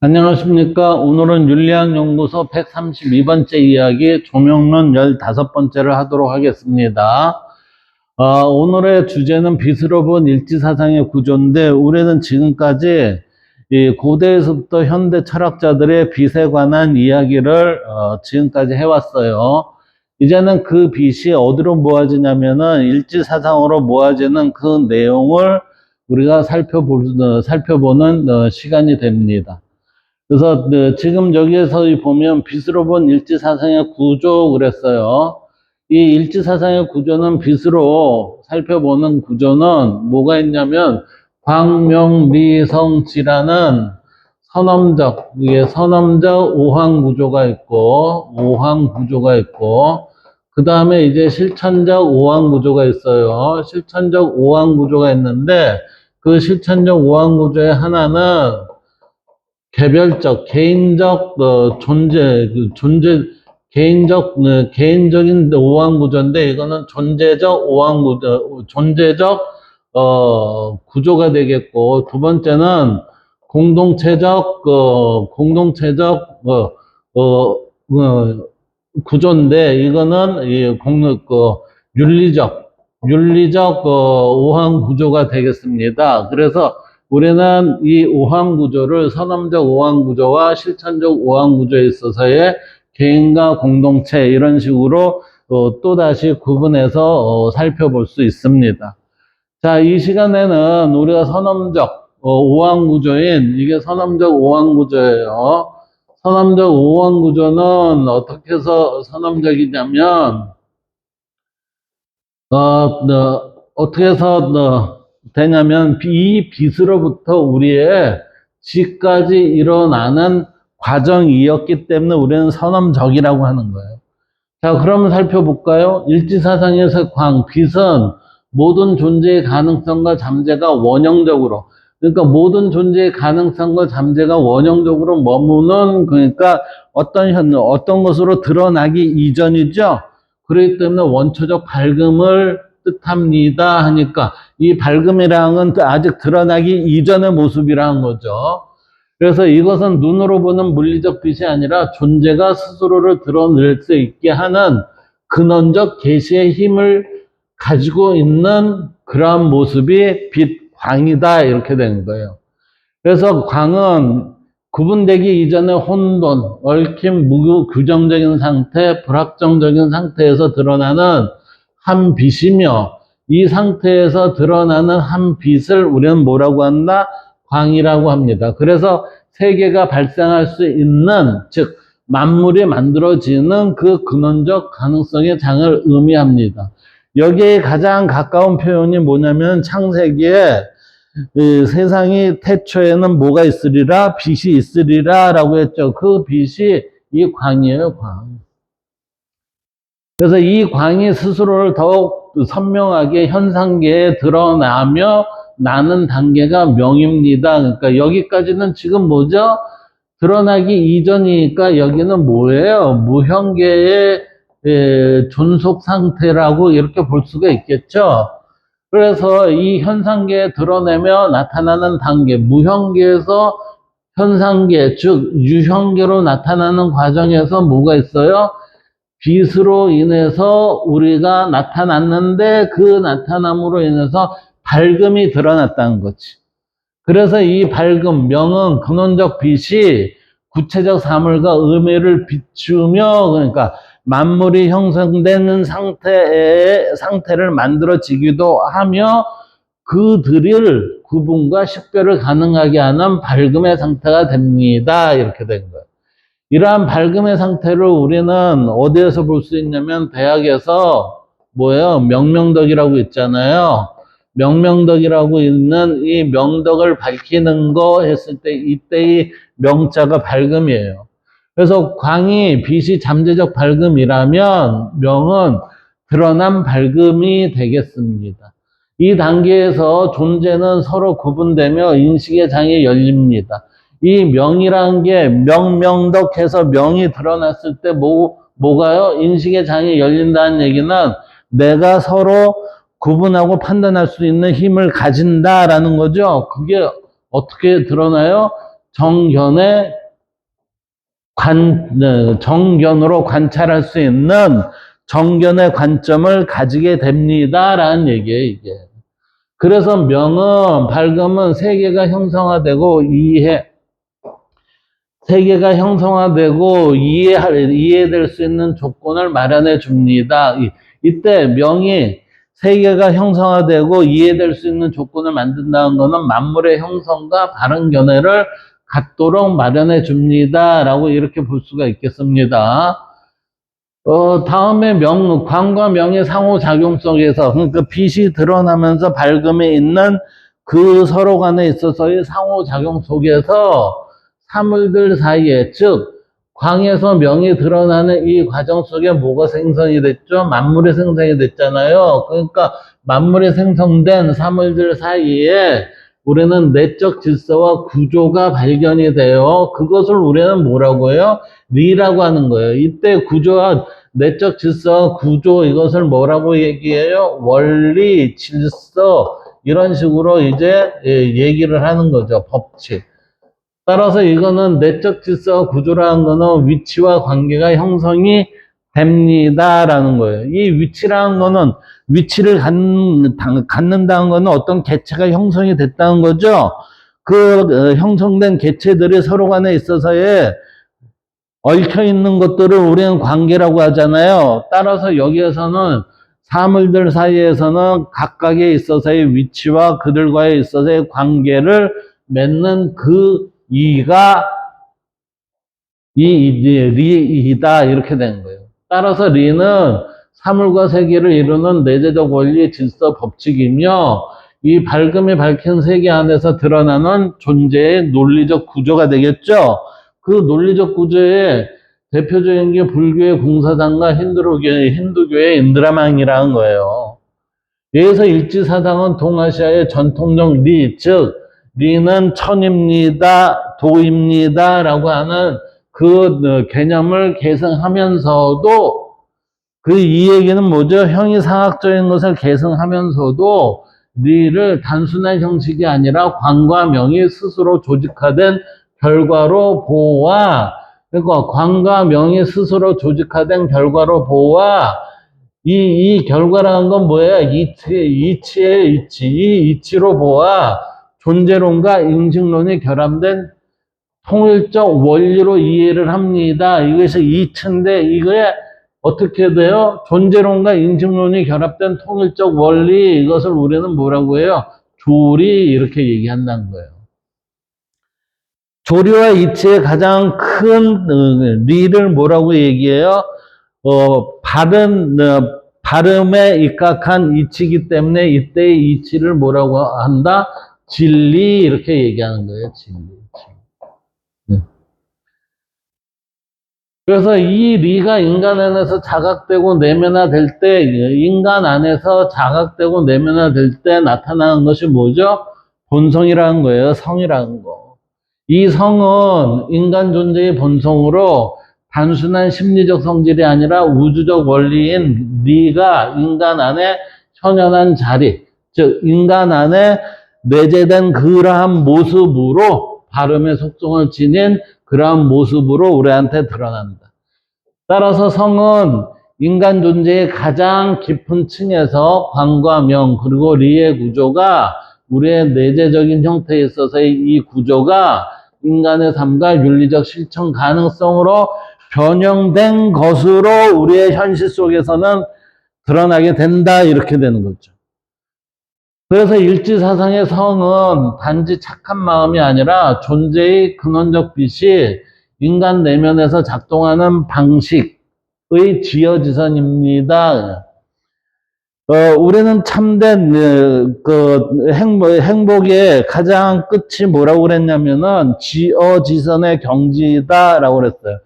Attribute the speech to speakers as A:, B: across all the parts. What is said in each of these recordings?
A: 안녕하십니까. 오늘은 윤리학연구소 132번째 이야기 조명론 15번째를 하도록 하겠습니다. 오늘의 주제는 빛으로 본 일지사상의 구조인데, 우리는 지금까지 이 고대에서부터 현대 철학자들의 빛에 관한 이야기를 지금까지 해왔어요. 이제는 그 빛이 어디로 모아지냐면은 일지사상으로 모아지는 그 내용을 우리가 살펴보는 시간이 됩니다. 그래서 지금 여기에서 보면 빛으로 본 일지사상의 구조 그랬어요. 이 일지사상의 구조는 빛으로 살펴보는 구조는 뭐가 있냐면 광명리성지라는 선엄적 오황 구조가 있고 그 다음에 이제 실천적 오황 구조가 있어요. 실천적 오황 구조가 있는데 그 실천적 오황 구조의 하나는 개별적, 개인적, 개인적인 오한 구조인데, 이거는 존재적, 구조가 되겠고, 두 번째는 공동체적, 구조인데, 이거는 윤리적, 오한 구조가 되겠습니다. 그래서 우리는 이 오한 구조를 선언적 오한 구조와 실천적 오한 구조에 있어서의 개인과 공동체 이런 식으로 또다시 구분해서 살펴볼 수 있습니다. 자, 이 시간에는 우리가 선언적 오한 구조인 이게 선언적 오한 구조예요. 선언적 오한 구조는 어떻게 해서 선언적이냐면 어떻게 해서 되냐면 이 빛으로부터 우리의 지까지 일어나는 과정이었기 때문에 우리는 선엄적이라고 하는 거예요. 자, 그러면 살펴볼까요? 일지사상에서 빛은 모든 존재의 가능성과 잠재가 원형적으로, 그러니까 모든 존재의 가능성과 잠재가 원형적으로 머무는, 그러니까 어떤 것으로 드러나기 이전이죠. 그렇기 때문에 원초적 밝음을 뜻합니다 하니까 이 밝음이랑은 아직 드러나기 이전의 모습이라는 거죠. 그래서 이것은 눈으로 보는 물리적 빛이 아니라 존재가 스스로를 드러낼 수 있게 하는 근원적 계시의 힘을 가지고 있는 그러한 모습이 빛, 광이다 이렇게 된 거예요. 그래서 광은 구분되기 이전에 혼돈, 얽힘, 무규정적인 상태, 불확정적인 상태에서 드러나는 한 빛이며 이 상태에서 드러나는 한 빛을 우리는 뭐라고 한다? 광이라고 합니다. 그래서 세계가 발생할 수 있는, 즉 만물이 만들어지는 그 근원적 가능성의 장을 의미합니다. 여기에 가장 가까운 표현이 뭐냐면 창세기에 세상이 태초에는 뭐가 있으리라? 빛이 있으리라 라고 했죠. 그 빛이 이 광이에요, 광. 그래서 이 광이 스스로를 더욱 선명하게 현상계에 드러나며 나는 단계가 명입니다. 그러니까 여기까지는 지금 뭐죠? 드러나기 이전이니까 여기는 뭐예요? 무형계의 존속 상태라고 이렇게 볼 수가 있겠죠. 그래서 이 현상계에 드러내며 나타나는 단계, 무형계에서 현상계, 즉 유형계로 나타나는 과정에서 뭐가 있어요? 빛으로 인해서 우리가 나타났는데 그 나타남으로 인해서 밝음이 드러났다는 거지. 그래서 이 밝음, 명은 근원적 빛이 구체적 사물과 의미를 비추며, 그러니까 만물이 형성되는 상태를 만들어지기도 하며 그들을 구분과 식별을 가능하게 하는 밝음의 상태가 됩니다. 이렇게 된 거예요. 이러한 밝음의 상태를 우리는 어디에서 볼 수 있냐면 대학에서 뭐예요? 명명덕이라고 있잖아요. 명명덕이라고 있는 이 명덕을 밝히는 거 했을 때 이때의 명자가 밝음이에요. 그래서 광이 빛이 잠재적 밝음이라면 명은 드러난 밝음이 되겠습니다. 이 단계에서 존재는 서로 구분되며 인식의 장이 열립니다. 이 명이라는 게 명덕해서 명이 드러났을 때 뭐가요? 인식의 장이 열린다는 얘기는 내가 서로 구분하고 판단할 수 있는 힘을 가진다라는 거죠. 그게 어떻게 드러나요? 정견으로 관찰할 수 있는 정견의 관점을 가지게 됩니다라는 얘기예요, 이게. 그래서 명은, 밝음은 세계가 형성화되고 이해될 수 있는 조건을 마련해 줍니다. 이때 명이 세계가 형성화되고 이해될 수 있는 조건을 만든다는 것은 만물의 형성과 바른 견해를 갖도록 마련해 줍니다. 라고 이렇게 볼 수가 있겠습니다. 다음에 광과 명의 상호작용 속에서, 그러니까 빛이 드러나면서 밝음이 있는 그 서로 간에 있어서의 상호작용 속에서 사물들 사이에, 즉, 광에서 명이 드러나는 이 과정 속에 뭐가 생성이 됐죠? 만물이 생성이 됐잖아요. 그러니까 만물이 생성된 사물들 사이에 우리는 내적 질서와 구조가 발견이 돼요. 그것을 우리는 뭐라고 해요? 리라고 하는 거예요. 이때 구조와 내적 질서, 구조, 이것을 뭐라고 얘기해요? 원리, 질서, 이런 식으로 이제 얘기를 하는 거죠. 법칙. 따라서 이거는 내적 질서 구조라는 거는 위치와 관계가 형성이 됩니다라는 거예요. 이 위치라는 거는 위치를 갖는다는 거는 어떤 개체가 형성이 됐다는 거죠. 그 형성된 개체들이 서로 간에 있어서의 얽혀 있는 것들을 우리는 관계라고 하잖아요. 따라서 여기에서는 사물들 사이에서는 각각에 있어서의 위치와 그들과에 있어서의 관계를 맺는 그 이가 리이다 이렇게 된 거예요. 따라서 리는 사물과 세계를 이루는 내재적 원리 질서 법칙이며 이 밝음이 밝힌 세계 안에서 드러나는 존재의 논리적 구조가 되겠죠. 그 논리적 구조의 대표적인 게 불교의 공사장과 힌두교의 인드라망이라는 거예요. 여기서 일지사상은 동아시아의 전통적 리, 즉 리는 천입니다, 도입니다 라고 하는 그 개념을 계승하면서도 이 얘기는 뭐죠? 형이상학적인 것을 계승하면서도 리를 단순한 형식이 아니라 광과 명이 스스로 조직화된 결과로 보아, 그러니까 광과 명이 스스로 조직화된 결과로 보아, 이 결과라는 건 뭐예요? 이치의 이치. 이 이치로 보아 존재론과 인식론이 결합된 통일적 원리로 이해를 합니다. 이것이 이치인데 이거에 어떻게 돼요? 존재론과 인식론이 결합된 통일적 원리, 이것을 우리는 뭐라고 해요? 조리, 이렇게 얘기한다는 거예요. 조리와 이치의 가장 큰 리를 뭐라고 얘기해요? 발음에 입각한 이치이기 때문에 이때의 이치를 뭐라고 한다? 진리, 이렇게 얘기하는 거예요. 진리. 그래서 이 리가 인간 안에서 자각되고 내면화될 때, 인간 안에서 자각되고 내면화될 때 나타나는 것이 뭐죠? 본성이라는 거예요. 성이라는 거. 이 성은 인간 존재의 본성으로 단순한 심리적 성질이 아니라 우주적 원리인 리가 인간 안에 현현한 자리, 즉 인간 안에 내재된 그러한 모습으로 발음의 속성을 지닌 그러한 모습으로 우리한테 드러난다. 따라서 성은 인간 존재의 가장 깊은 층에서 광과 명 그리고 리의 구조가 우리의 내재적인 형태에 있어서의 이 구조가 인간의 삶과 윤리적 실천 가능성으로 변형된 것으로 우리의 현실 속에서는 드러나게 된다, 이렇게 되는 거죠. 그래서 일지사상의 성은 단지 착한 마음이 아니라 존재의 근원적 빛이 인간 내면에서 작동하는 방식의 지어지선입니다. 우리는 참된 행복의 가장 끝이 뭐라고 그랬냐면은 지어지선의 경지다라고 그랬어요.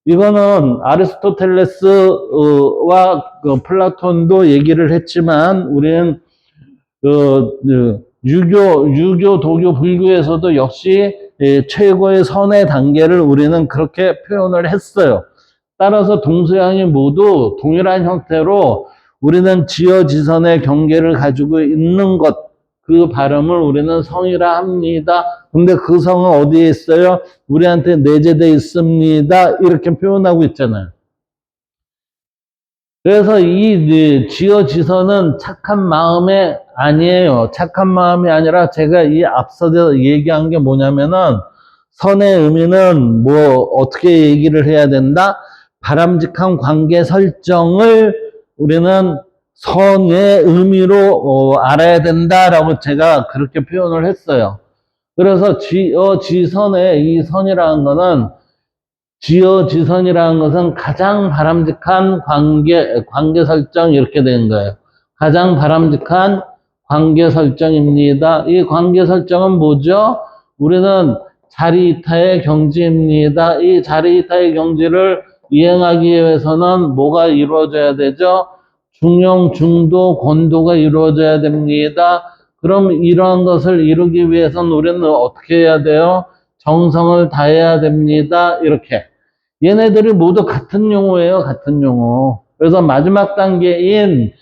A: 이거는 아리스토텔레스와 플라톤도 얘기를 했지만 우리는 유교, 도교, 불교에서도 역시 최고의 선의 단계를 우리는 그렇게 표현을 했어요. 따라서 동서양이 모두 동일한 형태로 우리는 지어지선의 경계를 가지고 있는 것, 그 발음을 우리는 성이라 합니다. 근데 그 성은 어디에 있어요? 우리한테 내재되어 있습니다. 이렇게 표현하고 있잖아요. 그래서 이 지어지선은 착한 마음이 아니에요. 착한 마음이 아니라 제가 이 앞서 얘기한 게 뭐냐면은 선의 의미는 뭐 어떻게 얘기를 해야 된다? 바람직한 관계 설정을 우리는 선의 의미로 알아야 된다라고 제가 그렇게 표현을 했어요. 그래서 지선의 이 선이라는 거는 지어지선이라는 것은 가장 바람직한 관계 설정 이렇게 되는 거예요. 가장 바람직한 관계 설정입니다. 이 관계 설정은 뭐죠? 우리는 자리이타의 경지입니다. 이 자리이타의 경지를 이행하기 위해서는 뭐가 이루어져야 되죠? 중용, 중도, 권도가 이루어져야 됩니다. 그럼 이러한 것을 이루기 위해서는 우리는 어떻게 해야 돼요? 정성을 다해야 됩니다. 이렇게. 얘네들이 모두 같은 용어예요. 같은 용어. 그래서 마지막 단계인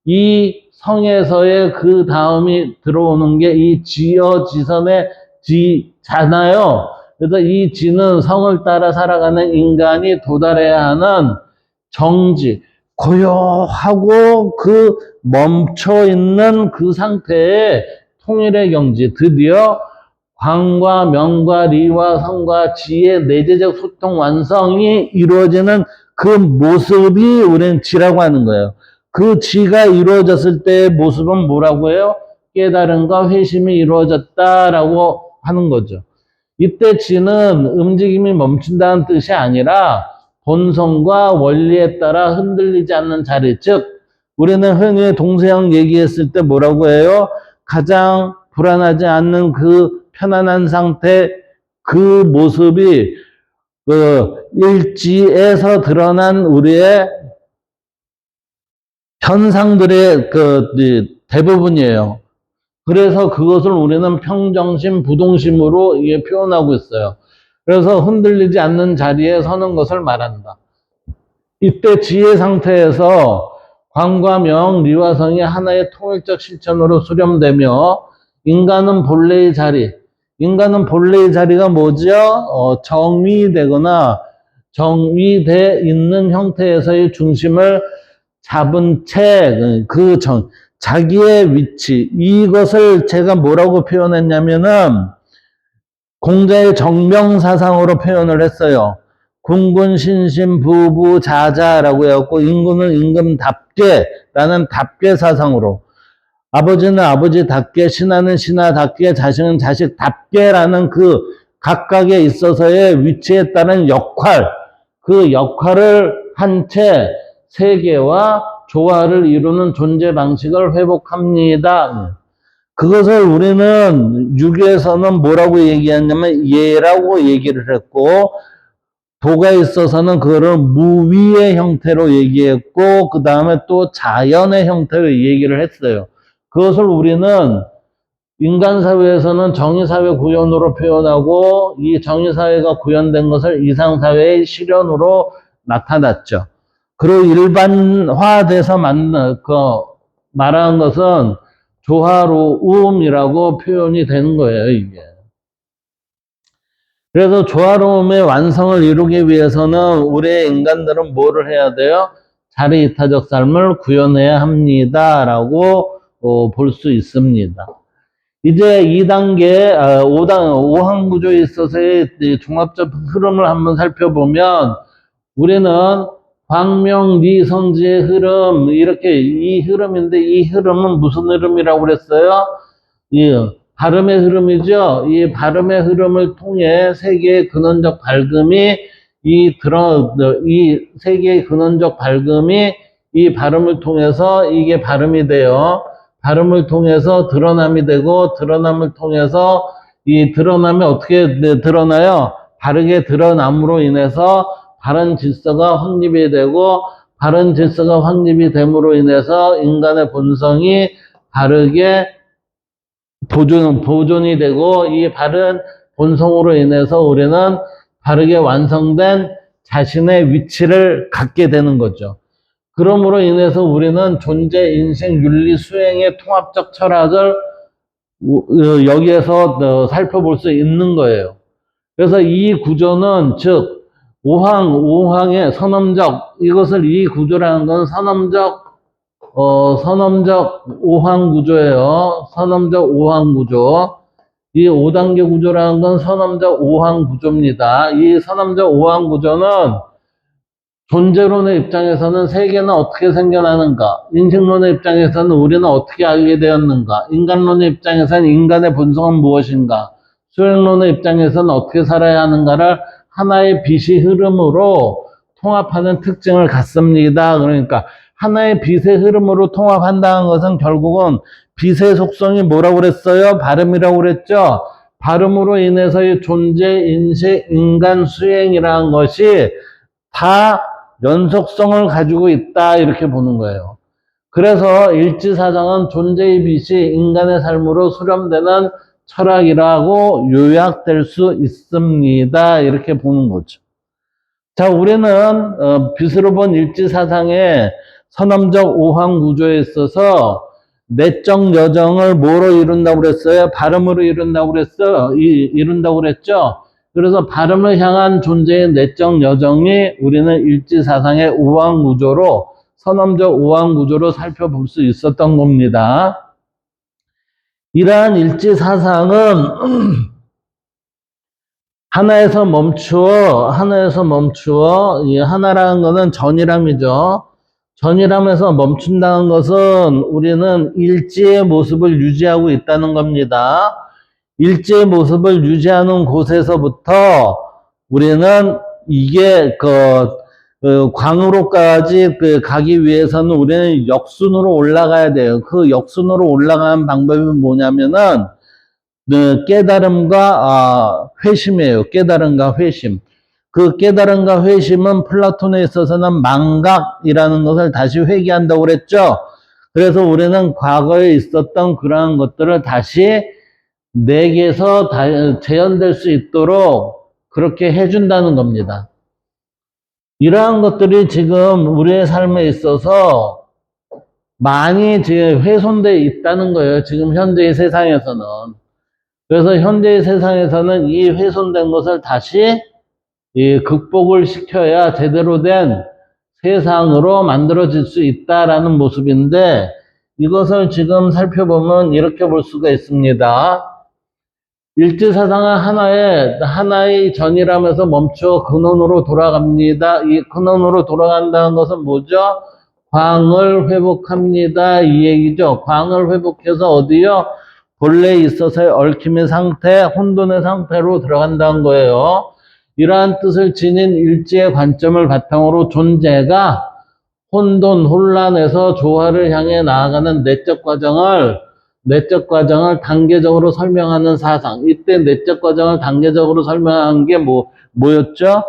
A: 이 성에서의 그 다음이 들어오는 게 이 지어지선의 지잖아요. 그래서 이 지는 성을 따라 살아가는 인간이 도달해야 하는 정지, 고요하고 그 멈춰 있는 그 상태의 통일의 경지, 드디어 광과 명과 리와 성과 지의 내재적 소통 완성이 이루어지는 그 모습이 우리는 지라고 하는 거예요. 그 지가 이루어졌을 때의 모습은 뭐라고 해요? 깨달음과 회심이 이루어졌다라고 하는 거죠. 이때 지는 움직임이 멈춘다는 뜻이 아니라 본성과 원리에 따라 흔들리지 않는 자리, 즉 우리는 흔히 동서양 얘기했을 때 뭐라고 해요? 가장 불안하지 않는 그 편안한 상태, 그 모습이 그 일지에서 드러난 우리의 현상들의 그 대부분이에요. 그래서 그것을 우리는 평정심, 부동심으로 이게 표현하고 있어요. 그래서 흔들리지 않는 자리에 서는 것을 말한다. 이때 지혜 상태에서 광과 명, 리와 성이 하나의 통일적 실천으로 수렴되며 인간은 본래의 자리가 뭐죠? 정위되거나 정위돼 있는 형태에서의 중심을 잡은 채 자기의 위치, 이것을 제가 뭐라고 표현했냐면은 공자의 정명사상으로 표현을 했어요. 군군 신신 부부 자자라고 해갖고 인군은 임금답게라는 답게 사상으로, 아버지는 아버지답게, 신하는 신하답게, 자식은 자식답게라는 그 각각에 있어서의 위치에 따른 역할, 그 역할을 한 채 세계와 조화를 이루는 존재 방식을 회복합니다. 그것을 우리는 유교에서는 뭐라고 얘기했냐면 예라고 얘기를 했고, 도가 있어서는 그거를 무위의 형태로 얘기했고, 그 다음에 또 자연의 형태로 얘기를 했어요. 그것을 우리는 인간사회에서는 정의사회 구현으로 표현하고, 이 정의사회가 구현된 것을 이상사회의 실현으로 나타났죠. 그리고 일반화돼서 말하는 것은 조화로움이라고 표현이 되는 거예요, 이게. 그래서 조화로움의 완성을 이루기 위해서는 우리 인간들은 뭐를 해야 돼요? 자리이타적 삶을 구현해야 합니다라고 볼 수 있습니다. 이제 2단계, 5항 구조에 있어서의 종합적 흐름을 한번 살펴보면 우리는 광명, 리, 성지의 흐름, 이렇게 이 흐름인데 이 흐름은 무슨 흐름이라고 그랬어요? 발음의 흐름이죠. 이 발음의 흐름을 통해 세계의 근원적 밝음이 이 세계의 근원적 밝음이 이 발음을 통해서 이게 발음이 돼요. 발음을 통해서 드러남이 되고, 드러남을 통해서 이 드러남이 어떻게 드러나요? 바르게 드러남으로 인해서 바른 질서가 확립이 되고, 바른 질서가 확립이 됨으로 인해서 인간의 본성이 바르게 보존이 되고, 이 바른 본성으로 인해서 우리는 바르게 완성된 자신의 위치를 갖게 되는 거죠. 그러므로 인해서 우리는 존재, 인생, 윤리, 수행의 통합적 철학을 여기에서 살펴볼 수 있는 거예요. 그래서 이 구조는 즉 오항의 선험적, 이것을 이 구조라는 건 선험적 오항 구조예요. 선험적 오항 구조. 이 5단계 구조라는 건 선험적 오항 구조입니다. 이 선험적 오항 구조는 존재론의 입장에서는 세계는 어떻게 생겨나는가, 인식론의 입장에서는 우리는 어떻게 알게 되었는가, 인간론의 입장에서는 인간의 본성은 무엇인가, 수행론의 입장에서는 어떻게 살아야 하는가를 하나의 빛의 흐름으로 통합하는 특징을 갖습니다. 그러니까 하나의 빛의 흐름으로 통합한다는 것은 결국은 빛의 속성이 뭐라고 그랬어요? 발음이라고 그랬죠? 발음으로 인해서의 존재, 인식, 인간, 수행이라는 것이 다 연속성을 가지고 있다, 이렇게 보는 거예요. 그래서 일지사상은 존재의 빛이 인간의 삶으로 수렴되는 철학이라고 요약될 수 있습니다, 이렇게 보는 거죠. 자, 우리는 빛으로 본 일지사상의 선험적 오항 구조에 있어서 내적 여정을 뭐로 이룬다고 그랬어요? 발음으로 이룬다고 그랬어요? 이룬다고 그랬죠? 그래서 발음을 향한 존재의 내적 여정이 우리는 일지사상의 오항 구조로, 선험적 오항 구조로 살펴볼 수 있었던 겁니다. 이러한 일지사상은 하나에서 멈추어, 이 하나라는 것은 전이람이죠. 전이람에서 멈춘다는 것은 우리는 일지의 모습을 유지하고 있다는 겁니다. 일지의 모습을 유지하는 곳에서부터 우리는 이게 광으로까지 가기 위해서는 우리는 역순으로 올라가야 돼요. 그 역순으로 올라가는 방법이 뭐냐면은 깨달음과 회심이에요. 깨달음과 회심. 그 깨달음과 회심은 플라톤에 있어서는 망각이라는 것을 다시 회귀한다고 그랬죠. 그래서 우리는 과거에 있었던 그러한 것들을 다시 내게서 재현될 수 있도록 그렇게 해준다는 겁니다. 이러한 것들이 지금 우리의 삶에 있어서 많이 지금 훼손되어 있다는 거예요. 지금 현재의 세상에서는. 그래서 현재의 세상에서는 이 훼손된 것을 다시 극복을 시켜야 제대로 된 세상으로 만들어질 수 있다라는 모습인데, 이것을 지금 살펴보면 이렇게 볼 수가 있습니다. 일지사상은 하나의 전이라면서 멈춰 근원으로 돌아갑니다. 이 근원으로 돌아간다는 것은 뭐죠? 광을 회복합니다, 이 얘기죠. 광을 회복해서 어디요? 본래 있어서의 얽힘의 상태, 혼돈의 상태로 들어간다는 거예요. 이러한 뜻을 지닌 일지의 관점을 바탕으로 존재가 혼돈, 혼란에서 조화를 향해 나아가는 내적 과정을 단계적으로 설명하는 사상. 이때 내적 과정을 단계적으로 설명한 게 뭐였죠?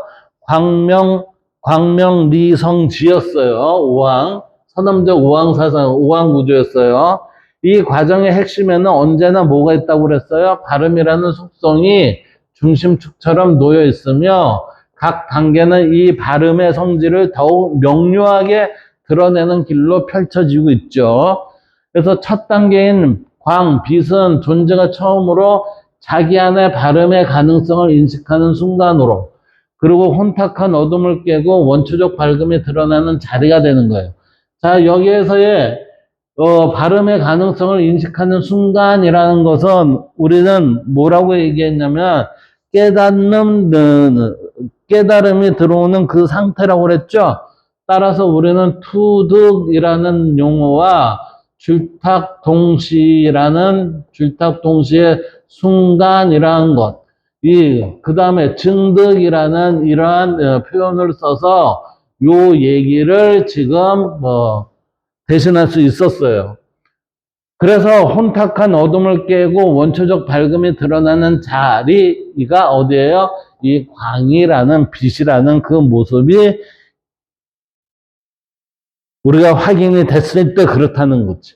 A: 광명리성지였어요. 오항. 선험적 오항 사상, 오항 구조였어요. 이 과정의 핵심에는 언제나 뭐가 있다고 그랬어요? 발음이라는 속성이 중심축처럼 놓여 있으며, 각 단계는 이 발음의 성질을 더욱 명료하게 드러내는 길로 펼쳐지고 있죠. 그래서 첫 단계인 광, 빛은 존재가 처음으로 자기 안의 발음의 가능성을 인식하는 순간으로, 그리고 혼탁한 어둠을 깨고 원초적 밝음이 드러나는 자리가 되는 거예요. 자, 여기에서의 발음의 가능성을 인식하는 순간이라는 것은 우리는 뭐라고 얘기했냐면 깨달음이 들어오는 그 상태라고 그랬죠. 따라서 우리는 투득이라는 용어와 줄탁동시의 순간이라는 것, 그 다음에 증득이라는 이러한 표현을 써서 요 얘기를 지금 대신할 수 있었어요. 그래서 혼탁한 어둠을 깨고 원초적 밝음이 드러나는 자리가 어디예요? 이 광이라는 빛이라는 그 모습이 우리가 확인이 됐을 때 그렇다는 거지.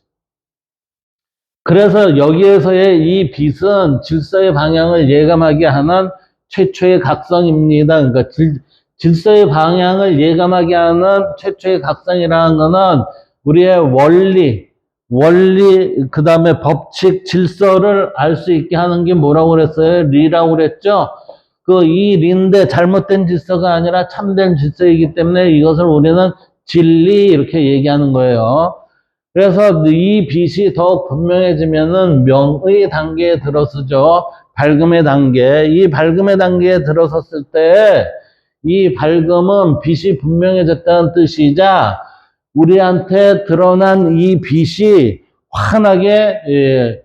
A: 그래서 여기에서의 이 빛은 질서의 방향을 예감하게 하는 최초의 각성입니다. 그러니까 질서의 방향을 예감하게 하는 최초의 각성이라는 것은 우리의 원리, 원리, 그 다음에 법칙, 질서를 알 수 있게 하는 게 뭐라고 그랬어요? 리라고 그랬죠? 이 리인데 잘못된 질서가 아니라 참된 질서이기 때문에 이것을 우리는 진리 이렇게 얘기하는 거예요. 그래서 이 빛이 더욱 분명해지면은 명의 단계에 들어서죠. 밝음의 단계. 이 밝음의 단계에 들어섰을 때 이 밝음은 빛이 분명해졌다는 뜻이자 우리한테 드러난 이 빛이 환하게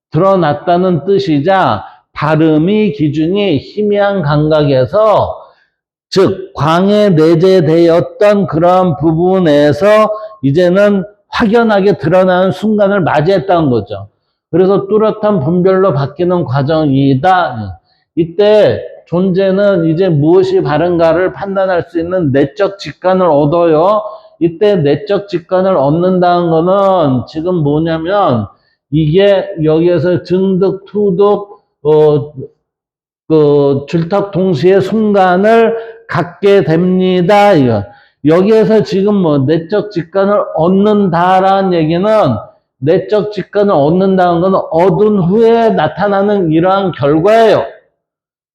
A: 드러났다는 뜻이자 발음이 기준이 희미한 감각에서 즉 광에 내재되었던 그런 부분에서 이제는 확연하게 드러나는 순간을 맞이했다는 거죠. 그래서 뚜렷한 분별로 바뀌는 과정이다. 이때 존재는 이제 무엇이 바른가를 판단할 수 있는 내적 직관을 얻어요. 이때 내적 직관을 얻는다는 거는 지금 뭐냐면 이게 여기에서 증득, 투득, 줄탁 동시에 순간을 갖게 됩니다. 여기에서 지금 내적 직관을 얻는다라는 얘기는 내적 직관을 얻는다는 것은 얻은 후에 나타나는 이러한 결과예요.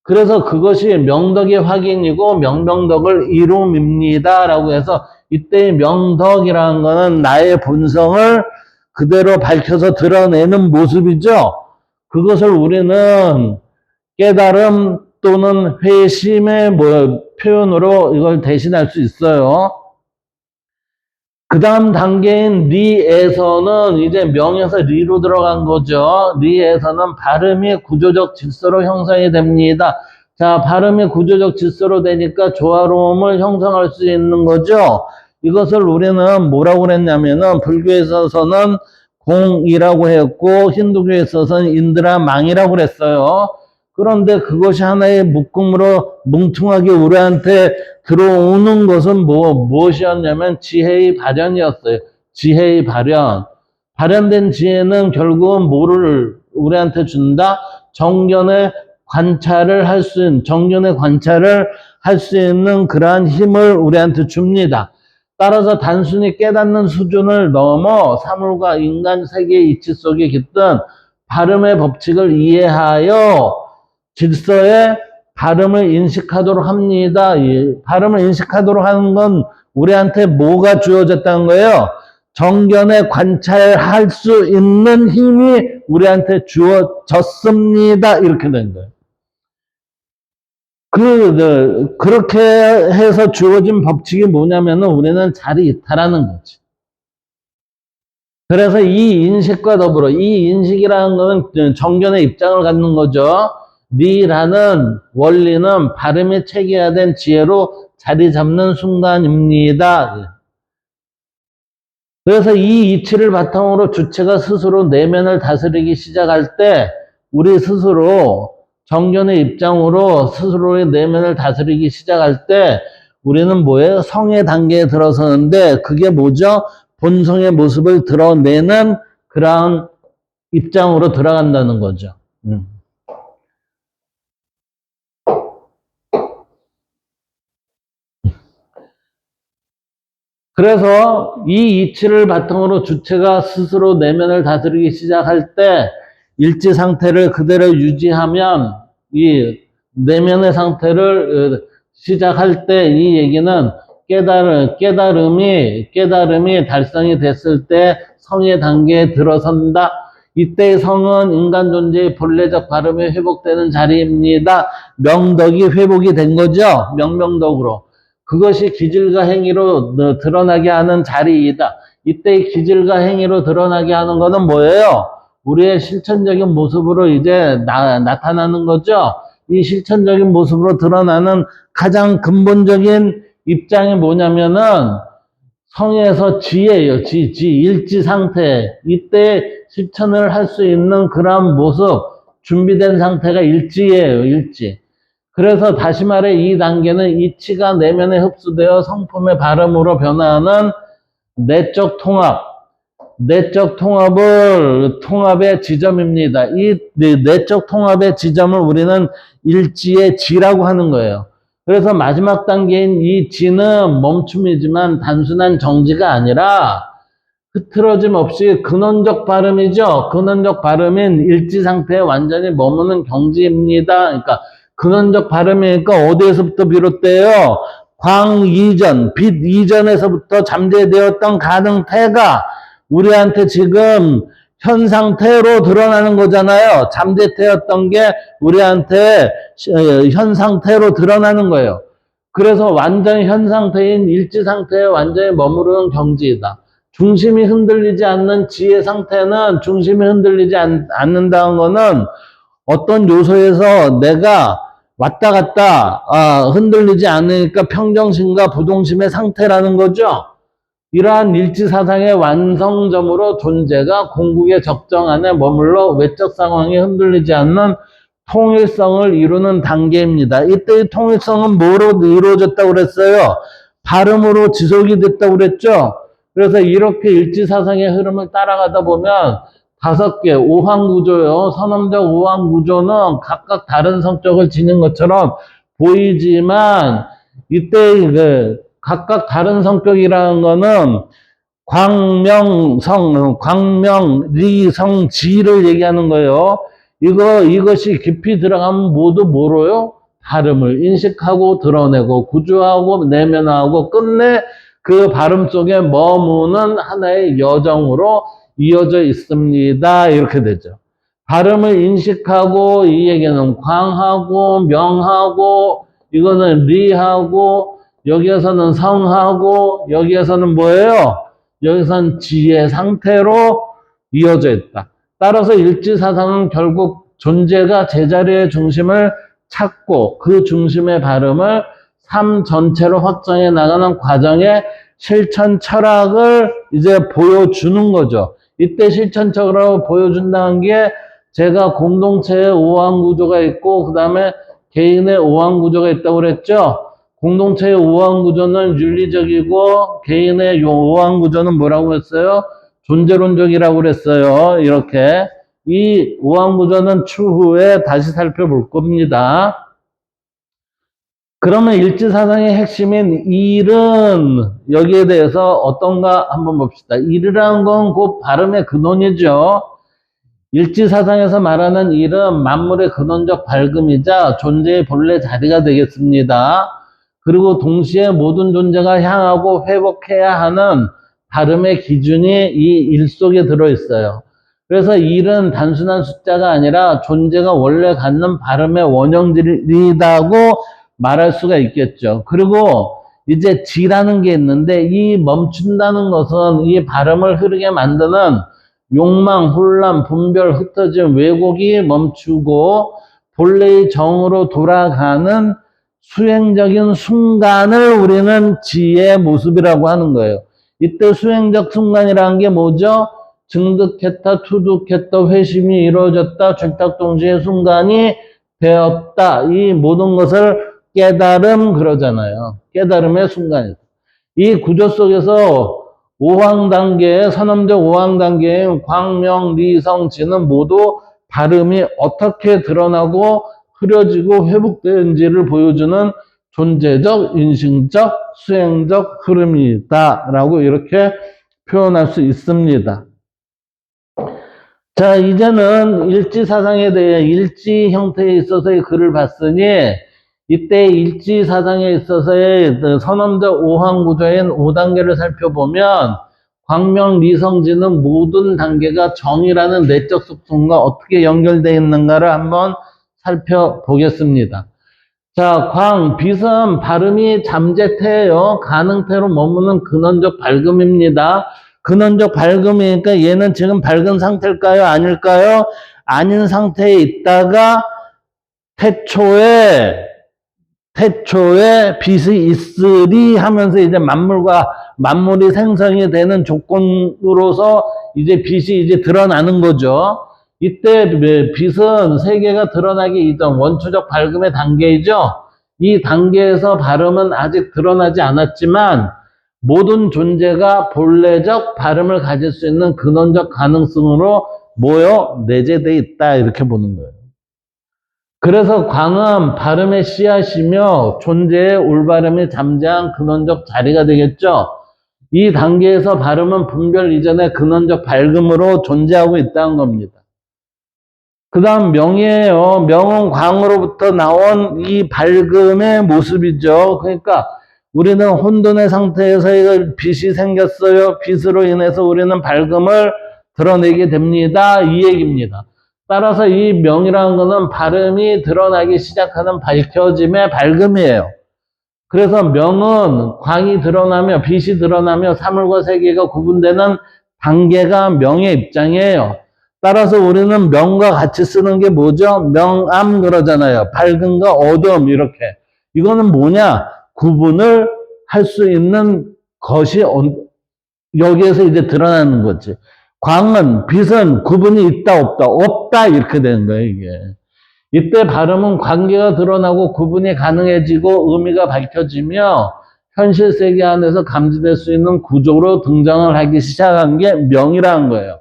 A: 그래서 그것이 명덕의 확인이고 명명덕을 이룸입니다. 라고 해서 이때 명덕이라는 것은 나의 본성을 그대로 밝혀서 드러내는 모습이죠. 그것을 우리는 깨달음 또는 회심의 표현으로 이걸 대신할 수 있어요. 그 다음 단계인 리에서는 이제 명에서 리로 들어간 거죠. 리에서는 발음이 구조적 질서로 형성이 됩니다. 자, 발음이 구조적 질서로 되니까 조화로움을 형성할 수 있는 거죠. 이것을 우리는 뭐라고 그랬냐면은 불교에 있어서는 공이라고 했고 힌두교에 있어서는 인드라 망이라고 그랬어요. 그런데 그것이 하나의 묶음으로 뭉퉁하게 우리한테 들어오는 것은 무엇이었냐면 지혜의 발현이었어요. 지혜의 발현. 발현된 지혜는 결국은 뭐를 우리한테 준다? 정견의 관찰을 할 수 있는, 정견의 관찰을 할 수 있는 그러한 힘을 우리한테 줍니다. 따라서 단순히 깨닫는 수준을 넘어 사물과 인간 세계의 이치 속에 깃든 발음의 법칙을 이해하여 질서의 발음을 인식하도록 합니다. 발음을 인식하도록 하는 건 우리한테 뭐가 주어졌다는 거예요? 정견에 관찰할 수 있는 힘이 우리한테 주어졌습니다. 이렇게 된 거예요. 그렇게 해서 주어진 법칙이 뭐냐면은 우리는 자리 이탈하는 거지. 그래서 이 인식과 더불어 이 인식이라는 것은 정견의 입장을 갖는 거죠. 리라는 원리는 발음이 체계화된 지혜로 자리 잡는 순간입니다. 그래서 이 이치를 바탕으로 주체가 스스로 내면을 다스리기 시작할 때 우리 스스로 정견의 입장으로 스스로의 내면을 다스리기 시작할 때 우리는 뭐예요? 성의 단계에 들어서는데 그게 뭐죠? 본성의 모습을 드러내는 그러한 입장으로 들어간다는 거죠. 그래서 이 이치를 바탕으로 주체가 스스로 내면을 다스리기 시작할 때 일지 상태를 그대로 유지하면 이 내면의 상태를 시작할 때 이 얘기는 깨달음이 달성이 됐을 때 성의 단계에 들어선다. 이때의 성은 인간 존재의 본래적 발음이 회복되는 자리입니다. 명덕이 회복이 된 거죠. 명명덕으로. 그것이 기질과 행위로 드러나게 하는 자리이다. 이때의 기질과 행위로 드러나게 하는 것은 뭐예요? 우리의 실천적인 모습으로 이제 나타나는 거죠. 이 실천적인 모습으로 드러나는 가장 근본적인 입장이 뭐냐면은 성에서 지예요. 일지 상태. 이때 실천을 할 수 있는 그런 모습, 준비된 상태가 일지예요. 일지. 그래서 다시 말해 이 단계는 이치가 내면에 흡수되어 성품의 발음으로 변화하는 내적 통합의 지점입니다. 이 내적 통합의 지점을 우리는 일지의 지라고 하는 거예요. 그래서 마지막 단계인 이 지는 멈춤이지만 단순한 정지가 아니라 흐트러짐 없이 근원적 발음이죠. 근원적 발음인 일지 상태에 완전히 머무는 경지입니다. 그러니까 근원적 발음이니까 어디에서부터 비롯돼요? 광 이전, 빛 이전에서부터 잠재되었던 가능태가 우리한테 지금 현 상태로 드러나는 거잖아요. 잠재되었던 게 우리한테 현 상태로 드러나는 거예요. 그래서 완전히 현 상태인 일지 상태에 완전히 머무르는 경지이다. 중심이 흔들리지 않는 지의 상태는 중심이 흔들리지 않는다는 거는 어떤 요소에서 내가 왔다 갔다 흔들리지 않으니까 평정심과 부동심의 상태라는 거죠. 이러한 일지사상의 완성점으로 존재가 공국의 적정 안에 머물러 외적 상황이 흔들리지 않는 통일성을 이루는 단계입니다. 이때의 통일성은 뭐로 이루어졌다고 그랬어요? 발음으로 지속이 됐다고 그랬죠? 그래서 이렇게 일지사상의 흐름을 따라가다 보면 5개, 오황구조요. 선언적 오황구조는 각각 다른 성격을 지닌 것처럼 보이지만 이때 각각 다른 성격이라는 거는 광명리성지를 얘기하는 거예요. 이것이 깊이 들어가면 모두 뭐로요? 발음을 인식하고 드러내고 구조하고 내면화하고 끝내 그 발음 속에 머무는 하나의 여정으로 이어져 있습니다. 이렇게 되죠. 발음을 인식하고 이 얘기는 광하고 명하고 이거는 리하고 여기에서는 성하고 여기에서는 뭐예요? 여기서는 지의 상태로 이어져 있다. 따라서 일지사상은 결국 존재가 제자리의 중심을 찾고 그 중심의 발음을 삶 전체로 확장해 나가는 과정의 실천 철학을 이제 보여주는 거죠. 이때 실천적으로 보여준다는 게 제가 공동체의 오황구조가 있고 그 다음에 개인의 오황구조가 있다고 그랬죠. 공동체의 오황구조는 윤리적이고 개인의 오황구조는 뭐라고 했어요? 존재론적이라고 그랬어요. 이렇게 이 오황구조는 추후에 다시 살펴볼 겁니다. 그러면 일지사상의 핵심인 일은 여기에 대해서 어떤가 한번 봅시다. 일이라는 건 곧 발음의 근원이죠. 일지사상에서 말하는 일은 만물의 근원적 밝음이자 존재의 본래 자리가 되겠습니다. 그리고 동시에 모든 존재가 향하고 회복해야 하는 발음의 기준이 이 일 속에 들어있어요. 그래서 일은 단순한 숫자가 아니라 존재가 원래 갖는 발음의 원형질이라고 말할 수가 있겠죠. 그리고 이제 지라는 게 있는데 이 멈춘다는 것은 이 발음을 흐르게 만드는 욕망, 혼란, 분별, 흩어짐, 왜곡이 멈추고 본래의 정으로 돌아가는 수행적인 순간을 우리는 지의 모습이라고 하는 거예요. 이때 수행적 순간이라는 게 뭐죠? 증득했다, 투득했다, 회심이 이루어졌다, 절탁동시의 순간이 되었다. 이 모든 것을 깨달음 그러잖아요. 깨달음의 순간이다. 이 구조 속에서 5황 단계의 선언적 5황 단계인 광명, 리성, 지는 모두 발음이 어떻게 드러나고 흐려지고 회복되는지를 보여주는 존재적, 인식적, 수행적 흐름이다라고 이렇게 표현할 수 있습니다. 자, 이제는 일지사상에 대해 일지 형태에 있어서의 글을 봤으니 이때 일지사상에 있어서의 선언적 5황 구조인 5단계를 살펴보면 광명, 리성지는 모든 단계가 정이라는 내적 속성과 어떻게 연결되어 있는가를 한번 살펴보겠습니다. 자, 빛은 발음이 잠재태예요. 가능태로 머무는 근원적 밝음입니다. 근원적 밝음이니까 얘는 지금 밝은 상태일까요? 아닐까요? 아닌 상태에 있다가 태초에 빛이 있으리 하면서 이제 만물이 생성이 되는 조건으로서 이제 빛이 이제 드러나는 거죠. 이때 빛은 세계가 드러나기 이전 원초적 밝음의 단계이죠. 이 단계에서 발음은 아직 드러나지 않았지만 모든 존재가 본래적 발음을 가질 수 있는 근원적 가능성으로 내재되어 있다 이렇게 보는 거예요. 그래서 광은 발음의 씨앗이며 존재의 올바름이 잠재한 근원적 자리가 되겠죠. 이 단계에서 발음은 분별 이전의 근원적 밝음으로 존재하고 있다는 겁니다. 그 다음 명이에요. 명은 광으로부터 나온 이 밝음의 모습이죠. 그러니까 우리는 혼돈의 상태에서 빛이 생겼어요. 빛으로 인해서 우리는 밝음을 드러내게 됩니다. 이 얘기입니다. 따라서 이 명이라는 것은 발음이 드러나기 시작하는 밝혀짐의 밝음이에요. 그래서 명은 광이 드러나며 빛이 드러나며 사물과 세계가 구분되는 단계가 명의 입장이에요. 따라서 우리는 명과 같이 쓰는 게 뭐죠? 명암 그러잖아요. 밝음과 어두움 이렇게. 이거는 뭐냐? 구분을 할 수 있는 것이 여기에서 이제 드러나는 거지. 광은, 빛은 구분이 있다 없다. 없다 이렇게 되는 거예요 이게. 이때 발음은 관계가 드러나고 구분이 가능해지고 의미가 밝혀지며 현실 세계 안에서 감지될 수 있는 구조로 등장을 하기 시작한 게 명이라는 거예요.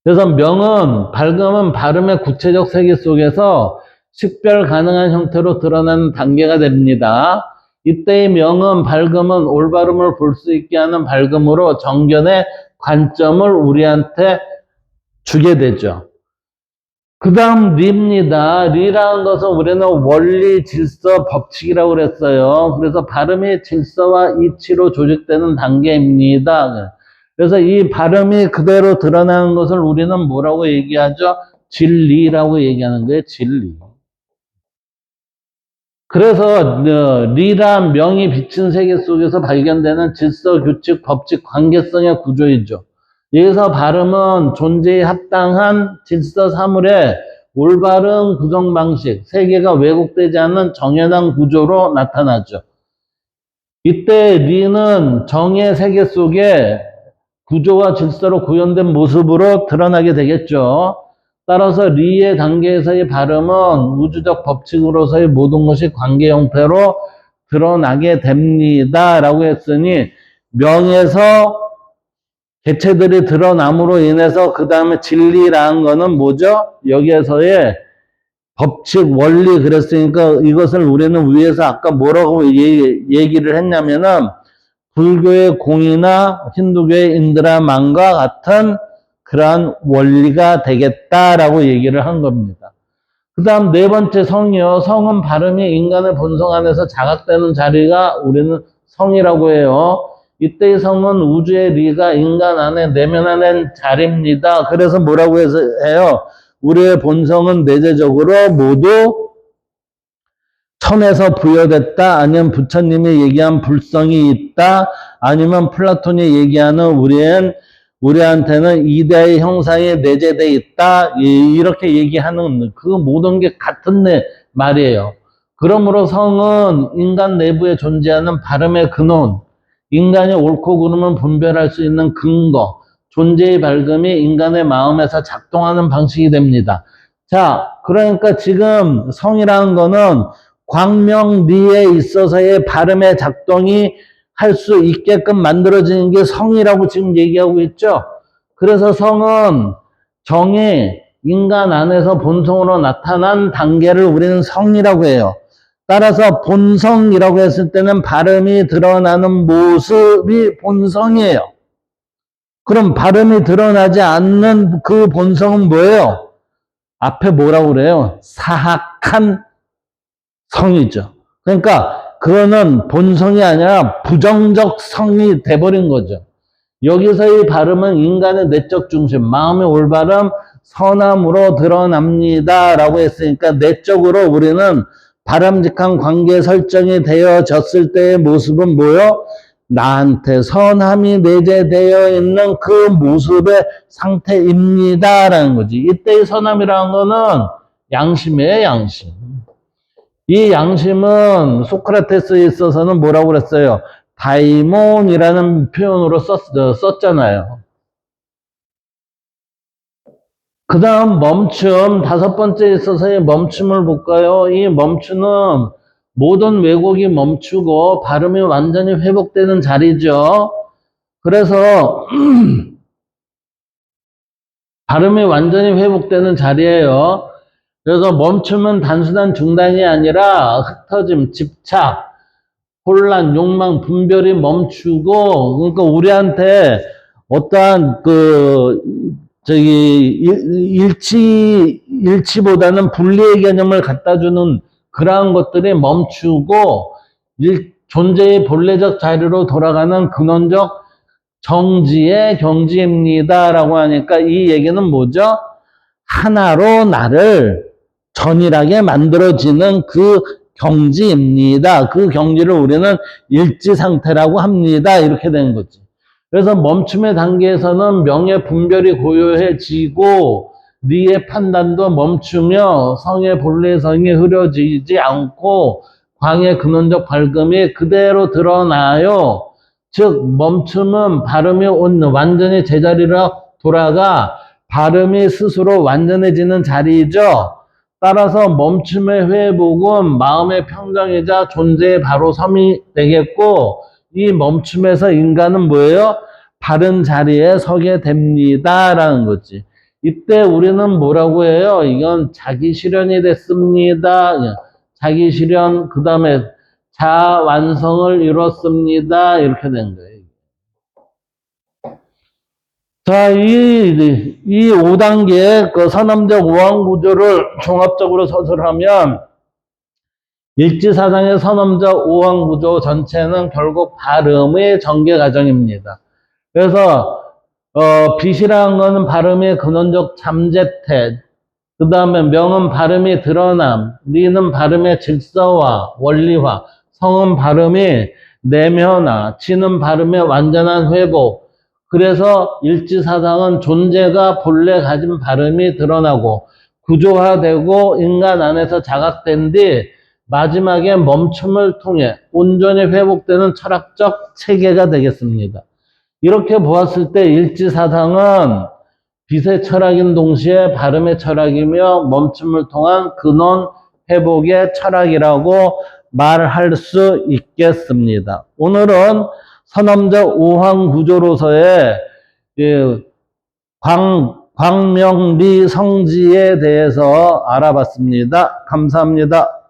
A: 그래서 명은, 밝음은 발음의 구체적 세계 속에서 식별 가능한 형태로 드러나는 단계가 됩니다. 이때의 명은, 밝음은 올바름을 볼 수 있게 하는 밝음으로 정견의 관점을 우리한테 주게 되죠. 그 다음 리입니다. 리라는 것은 우리는 원리, 질서, 법칙이라고 그랬어요. 그래서 발음이 질서와 이치로 조직되는 단계입니다. 그래서 이 발음이 그대로 드러나는 것을 우리는 뭐라고 얘기하죠? 진리라고 얘기하는 거예요. 진리. 그래서 리란 명이 비친 세계 속에서 발견되는 질서, 규칙, 법칙, 관계성의 구조이죠. 여기서 발음은 존재에 합당한 질서 사물의 올바른 구성 방식, 세계가 왜곡되지 않는 정연한 구조로 나타나죠. 이때 리는 정의 세계 속에 구조와 질서로 구현된 모습으로 드러나게 되겠죠. 따라서 리의 단계에서의 발음은 우주적 법칙으로서의 모든 것이 관계 형태로 드러나게 됩니다. 라고 했으니 명에서 개체들이 드러남으로 인해서 그 다음에 진리라는 거는 뭐죠? 여기에서의 법칙, 원리 그랬으니까 이것을 우리는 위에서 아까 뭐라고 얘기를 했냐면은 불교의 공이나 힌두교의 인드라만과 같은 그러한 원리가 되겠다라고 얘기를 한 겁니다. 그 다음 네 번째 성이요. 성은 발음이 인간의 본성 안에서 자각되는 자리가 우리는 성이라고 해요. 이때의 성은 우주의 리가 인간 안에 내면화된 자리입니다. 그래서 뭐라고 해요? 우리의 본성은 내재적으로 모두 천에서 부여됐다, 아니면 부처님이 얘기한 불성이 있다, 아니면 플라톤이 얘기하는 우리한테는 이대의 형상이 내재되어 있다, 이렇게 얘기하는 그 모든 게 같은 말이에요. 그러므로 성은 인간 내부에 존재하는 발음의 근원, 인간이 옳고 그름을 분별할 수 있는 근거, 존재의 밝음이 인간의 마음에서 작동하는 방식이 됩니다. 자, 그러니까 지금 성이라는 거는 광명리에 있어서의 발음의 작동이 할 수 있게끔 만들어지는 게 성이라고 지금 얘기하고 있죠. 그래서 성은 정이 인간 안에서 본성으로 나타난 단계를 우리는 성이라고 해요. 따라서 본성이라고 했을 때는 발음이 드러나는 모습이 본성이에요. 그럼 발음이 드러나지 않는 그 본성은 뭐예요? 앞에 뭐라고 그래요? 사악한 성이죠. 그러니까 그거는 본성이 아니라 부정적 성이 돼버린 거죠. 여기서의 발음은 인간의 내적 중심, 마음의 올바름, 선함으로 드러납니다. 라고 했으니까 내적으로 우리는 바람직한 관계 설정이 되어졌을 때의 모습은 뭐요? 나한테 선함이 내재되어 있는 그 모습의 상태입니다. 라는 거지. 이때의 선함이라는 거는 양심이에요, 양심. 이 양심은 소크라테스에 있어서는 뭐라고 그랬어요? 다이몬이라는 표현으로 썼잖아요. 그 다음 멈춤, 다섯 번째에 있어서의 멈춤을 볼까요? 이 멈춤은 모든 왜곡이 멈추고 발음이 완전히 회복되는 자리죠. 그래서 발음이 완전히 회복되는 자리예요. 그래서 멈춤은 단순한 중단이 아니라 흩어짐, 집착, 혼란, 욕망, 분별이 멈추고, 그러니까 우리한테 어떠한 일치보다는 분리의 개념을 갖다 주는 그러한 것들이 멈추고, 존재의 본래적 자리로 돌아가는 근원적 정지의 경지입니다라고 하니까 이 얘기는 뭐죠? 하나로 나를 전일하게 만들어지는 그 경지입니다. 그 경지를 우리는 일지 상태라고 합니다. 이렇게 되는 거지. 그래서 멈춤의 단계에서는 명예 분별이 고요해지고 네의 판단도 멈추며 성의 본래 성이 흐려지지 않고 광의 근원적 밝음이 그대로 드러나요. 즉 멈춤은 발음이 완전히 제자리로 돌아가 발음이 스스로 완전해지는 자리이죠. 따라서 멈춤의 회복은 마음의 평정이자 존재의 바로 섬이 되겠고 이 멈춤에서 인간은 뭐예요? 바른 자리에 서게 됩니다라는 거지. 이때 우리는 뭐라고 해요? 이건 자기 실현이 됐습니다. 자기 실현 그 다음에 자아 완성을 이뤘습니다. 이렇게 된 거예요. 자, 이 5단계의 그 선언적 오항 구조를 종합적으로 서술하면 일지사상의 선언적 오항 구조 전체는 결국 발음의 전개 과정입니다. 그래서 빛이라는 것은 발음의 근원적 잠재태, 그 다음에 명은 발음이 드러남, 리는 발음의 질서화, 원리화, 성은 발음이 내면화, 지는 발음의 완전한 회복. 그래서 일지사상은 존재가 본래 가진 발음이 드러나고 구조화되고 인간 안에서 자각된 뒤 마지막에 멈춤을 통해 온전히 회복되는 철학적 체계가 되겠습니다. 이렇게 보았을 때 일지사상은 빛의 철학인 동시에 발음의 철학이며 멈춤을 통한 근원 회복의 철학이라고 말할 수 있겠습니다. 오늘은 선엄적 오황 구조로서의 광명리 성지에 대해서 알아봤습니다. 감사합니다.